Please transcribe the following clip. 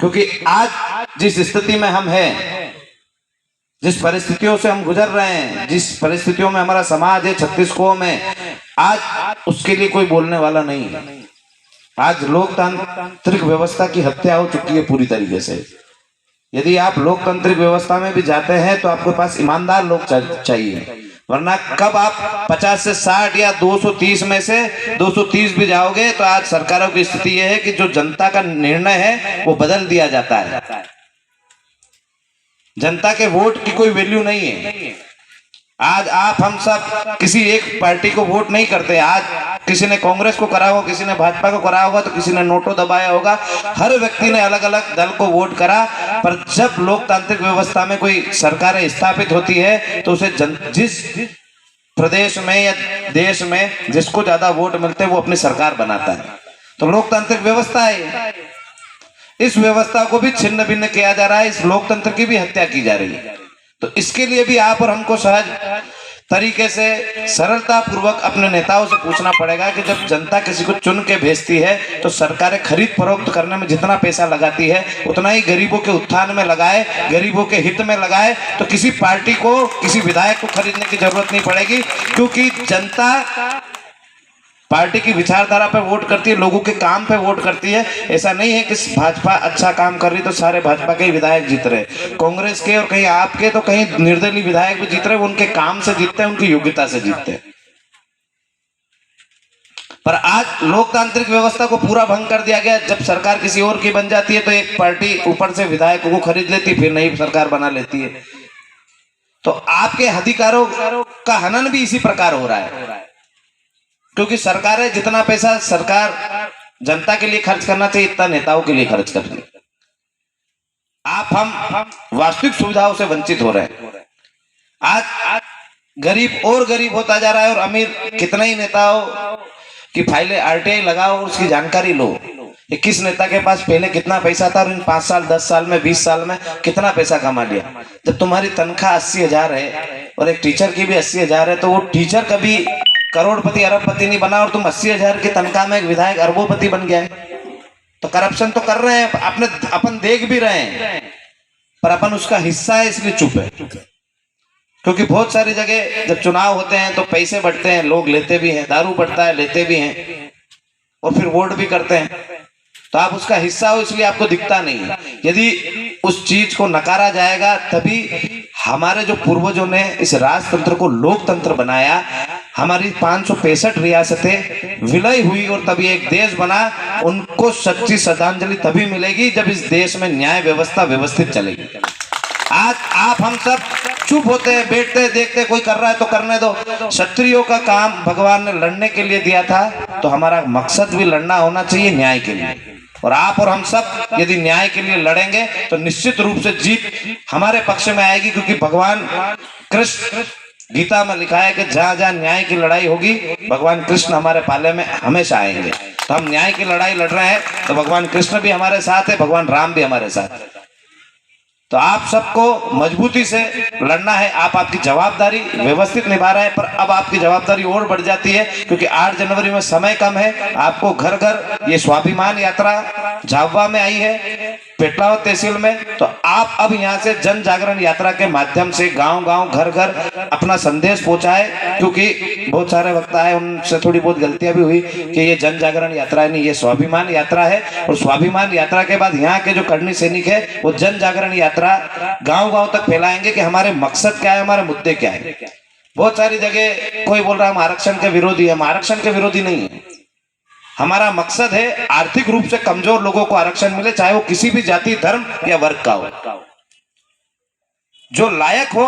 क्योंकि आज जिस स्थिति में हम हैं, जिस परिस्थितियों से हम गुजर रहे हैं, जिस परिस्थितियों में हमारा समाज है छत्तीसगढ़ में, आज उसके लिए कोई बोलने वाला नहीं है। आज लोकतांत्रिक व्यवस्था की हत्या हो चुकी है पूरी तरीके से। यदि आप लोकतांत्रिक व्यवस्था में भी जाते हैं तो आपके पास ईमानदार लोग चाहिए, वरना कब आप 50 से 60 या 230 में से 230 भी जाओगे तो आज सरकारों की स्थिति यह है कि जो जनता का निर्णय है वो बदल दिया जाता है। जनता के वोट की कोई वैल्यू नहीं है। आज आप हम सब किसी एक पार्टी को वोट नहीं करते। आज किसी ने कांग्रेस को करा होगा, किसी ने भाजपा को करा होगा, तो किसी ने नोटो दबाया होगा। हर व्यक्ति ने अलग अलग दल को वोट करा, पर जब लोकतांत्रिक व्यवस्था में कोई सरकार स्थापित होती है तो उसे जिस प्रदेश में या देश में जिसको ज्यादा वोट मिलते हैं वो अपनी सरकार बनाता है। तो लोकतांत्रिक व्यवस्था है, इस व्यवस्था को भी छिन्न भिन्न किया जा रहा है, इस लोकतंत्र की भी हत्या की जा रही है। तो इसके लिए भी आप और हमको सहज तरीके से सरलता पूर्वक अपने नेताओं से पूछना पड़ेगा कि जब जनता किसी को चुन के भेजती है तो सरकारें खरीद फरोख्त करने में जितना पैसा लगाती है उतना ही गरीबों के उत्थान में लगाए, गरीबों के हित में लगाए। तो किसी पार्टी को, किसी विधायक को खरीदने की जरूरत नहीं पड़ेगी, क्योंकि जनता पार्टी की विचारधारा पे वोट करती है, लोगों के काम पे वोट करती है। ऐसा नहीं है कि भाजपा अच्छा काम कर रही तो सारे भाजपा के ही विधायक जीत रहे, कांग्रेस के और कहीं आपके तो कहीं निर्दलीय विधायक भी जीत रहे, वो उनके काम से जीतते हैं, उनकी योग्यता से जीतते हैं। पर आज लोकतांत्रिक व्यवस्था को पूरा भंग कर दिया गया। जब सरकार किसी और की बन जाती है तो एक पार्टी ऊपर से विधायकों को खरीद लेती, फिर नई सरकार बना लेती है। तो आपके अधिकारों का हनन भी इसी प्रकार हो रहा है, क्योंकि सरकारें जितना पैसा सरकार जनता के लिए खर्च करना चाहिए इतना नेताओं के लिए खर्च कर रही है। आप हम वास्तविक सुविधाओं से वंचित हो रहे हैं। आज गरीब और गरीब होता जा रहा है और अमीर कितने ही नेताओं की फाइलें आरटीआई लगाओ और उसकी जानकारी लो। ये किस नेता के पास पहले कितना पैसा था और इन 5 साल 10 साल में 20 साल में कितना पैसा कमा लिया। जब तुम्हारी तनख्वाह 80,000 है और एक टीचर की भी 80,000 है, तो वो टीचर कभी करोड़पति अरबपति नहीं बना और तुम 80,000 की तनख्वाह में एक विधायक अरबोपति बन गया है। तो करप्शन तो कर रहे हैं, अपन देख भी रहे हैं, पर अपन उसका हिस्सा है इसलिए चुप है। क्योंकि बहुत सारी जगह जब चुनाव होते हैं तो पैसे बढ़ते हैं, लोग लेते भी हैं, दारू बढ़ता है, लेते भी हैं और फिर वोट भी करते हैं। तो आप उसका हिस्सा हो इसलिए आपको दिखता नहीं है। यदि उस चीज को नकारा जाएगा तभी हमारे जो पूर्वजों ने इस राजतंत्र को लोकतंत्र बनाया, हमारी 565 रियासतें विलय हुई और तभी एक देश बना, उनको सच्ची श्रद्धांजलि तभी मिलेगी जब इस देश में न्याय व्यवस्था व्यवस्थित चलेगी। आज आप हम सब चुप होते हैं, बैठते हैं, देखते हैं, कोई कर रहा है तो करने दो। क्षत्रियों का काम भगवान ने लड़ने के लिए दिया था, तो हमारा मकसद भी लड़ना होना चाहिए न्याय के लिए। और आप और हम सब यदि न्याय के लिए लड़ेंगे तो निश्चित रूप से जीत हमारे पक्ष में आएगी, क्योंकि भगवान कृष्ण गीता में लिखा है कि जहां जहां न्याय की लड़ाई होगी भगवान कृष्ण हमारे पाले में हमेशा आएंगे। तो हम न्याय की लड़ाई लड़ रहे हैं तो भगवान कृष्ण भी हमारे साथ है, भगवान राम भी हमारे साथ है। तो आप सबको मजबूती से लड़ना है। आप आपकी जवाबदारी व्यवस्थित निभा रहे हैं, पर अब आपकी जवाबदारी और बढ़ जाती है, क्योंकि 8 जनवरी में समय कम है। आपको घर घर ये स्वाभिमान यात्रा झाबुआ में आई है, पेटलाव तहसील में। तो आप अब यहाँ से जन जागरण यात्रा के माध्यम से गांव गांव घर घर अपना संदेश पहुंचाए, क्योंकि बहुत सारे वक्ता है उनसे थोड़ी बहुत गलतियां भी हुई कि ये जन जागरण यात्रा नहीं, ये स्वाभिमान यात्रा है। और स्वाभिमान यात्रा के बाद यहाँ के जो करनी सैनिक है वो जन जागरण यात्रा गांव गांव तक फैलाएंगे कि हमारे मकसद क्या है, हमारे मुद्दे क्या है। बहुत सारी जगह कोई बोल रहा है हम आरक्षण के विरोधी है, हम आरक्षण के विरोधी नहीं है। हमारा मकसद है आर्थिक रूप से कमजोर लोगों को आरक्षण मिले, चाहे वो किसी भी जाति, धर्म या वर्ग का हो। जो लायक हो